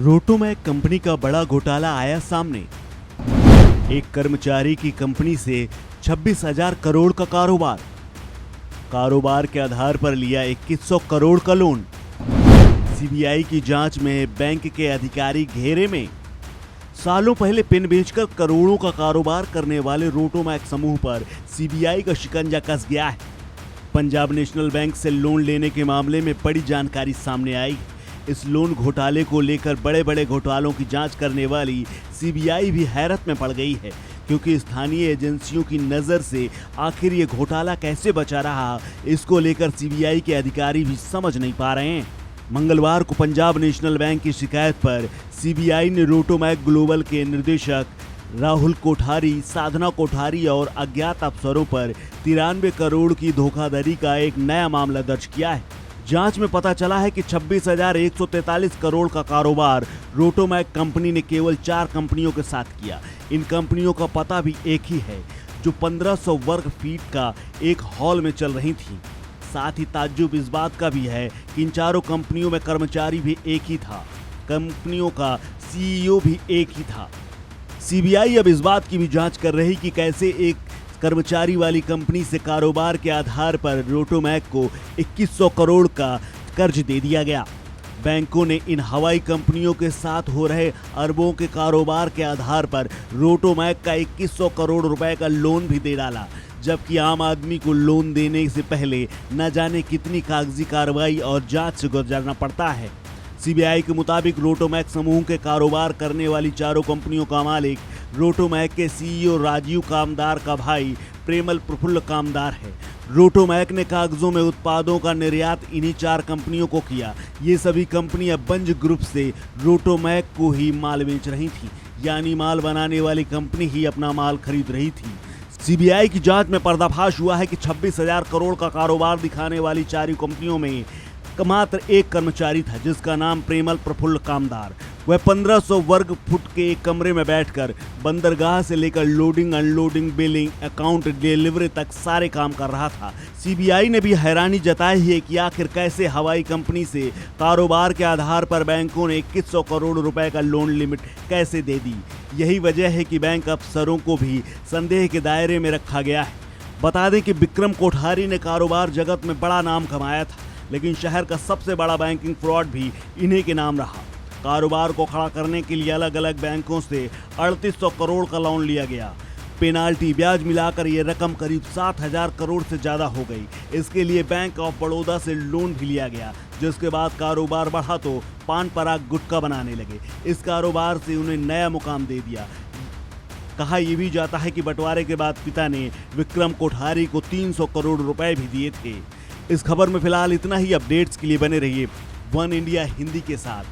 Rotomac company का बड़ा घोटाला आया सामने। एक कर्मचारी की कंपनी से 26,000 करोड़ का कारोबार के आधार पर लिया 2100 करोड़ का लोन। सीबीआई की जांच में बैंक के अधिकारी घेरे में। सालों पहले पिन बेचकर करोड़ों का कारोबार करने वाले रोटोमैक समूह पर सीबीआई का शिकंजा कस गया है। पंजाब नेशनल बैंक से लोन लेने के मामले में बड़ी जानकारी सामने आई। इस लोन घोटाले को लेकर बड़े बड़े घोटालों की जांच करने वाली सीबीआई भी हैरत में पड़ गई है, क्योंकि स्थानीय एजेंसियों की नजर से आखिर ये घोटाला कैसे बचा रहा, इसको लेकर सीबीआई के अधिकारी भी समझ नहीं पा रहे हैं। मंगलवार को पंजाब नेशनल बैंक की शिकायत पर सीबीआई ने रोटोमैक ग्लोबल के निदेशक राहुल कोठारी, साधना कोठारी और अज्ञात अफसरों पर 93 करोड़ की धोखाधड़ी का एक नया मामला दर्ज किया है। जांच में पता चला है कि 26,143 करोड़ का कारोबार रोटोमैक कंपनी ने केवल 4 कंपनियों के साथ किया। इन कंपनियों का पता भी एक ही है, जो 1500 वर्ग फीट का एक हॉल में चल रही थी। साथ ही ताज्जुब इस बात का भी है कि इन चारों कंपनियों में कर्मचारी भी एक ही था, कंपनियों का सीईओ भी एक ही था। सीबीआई अब इस बात की भी जांच कर रही कि कैसे एक कर्मचारी वाली कंपनी से कारोबार के आधार पर रोटोमैक को 2100 करोड़ का कर्ज दे दिया गया। बैंकों ने इन हवाई कंपनियों के साथ हो रहे अरबों के कारोबार के आधार पर रोटोमैक का 2100 करोड़ रुपए का लोन भी दे डाला, जबकि आम आदमी को लोन देने से पहले न जाने कितनी कागजी कार्रवाई और जांच से गुजरना पड़ता है। सीबीआई के मुताबिक रोटोमैक समूह के कारोबार करने वाली चारों कंपनियों का मालिक रोटोमैक के सीईओ राजीव कामदार का भाई प्रेमल प्रफुल्ल कामदार है। रोटोमैक ने कागजों में उत्पादों का निर्यात इन्हीं 4 कंपनियों को किया। ये सभी कंपनियां बंज ग्रुप से रोटोमैक को ही माल बेच रही थी, यानी माल बनाने वाली कंपनी ही अपना माल खरीद रही थी। सीबीआई की जांच में पर्दाफाश हुआ है कि 26,000 करोड़ का कारोबार दिखाने वाली 4 कंपनियों में मात्र एक कर्मचारी था, जिसका नाम प्रेमल प्रफुल्ल कामदार। वह 1500 वर्ग फुट के एक कमरे में बैठकर बंदरगाह से लेकर loading, unloading, billing, account, delivery तक सारे काम कर रहा था। सीबीआई ने भी हैरानी जताई है कि आखिर कैसे हवाई कंपनी से कारोबार के आधार पर बैंकों ने 2100 करोड़ रुपए का लोन लिमिट कैसे दे दी। यही वजह है कि बैंक अफसरों को भी संदेह के दायरे में रखा गया है। बता दें कि विक्रम कोठारी ने कारोबार जगत में बड़ा नाम कमाया था, लेकिन शहर का सबसे बड़ा बैंकिंग फ्रॉड भी इन्हीं के नाम रहा। कारोबार को खड़ा करने के लिए अलग अलग बैंकों से 3800 करोड़ का लोन लिया गया। पेनाल्टी, ब्याज मिलाकर ये रकम करीब 7,000 करोड़ से ज़्यादा हो गई। इसके लिए बैंक ऑफ बड़ौदा से लोन भी लिया गया, जिसके बाद कारोबार बढ़ा तो पान पराग गुटखा बनाने लगे। इस कारोबार से उन्हें नया मुकाम दे दिया। कहा यह भी जाता है कि बंटवारे के बाद पिता ने विक्रम कोठारी को 300 करोड़ रुपए भी दिए थे। इस खबर में फिलहाल इतना ही। अपडेट्स के लिए बने रहिए वन इंडिया हिंदी के साथ।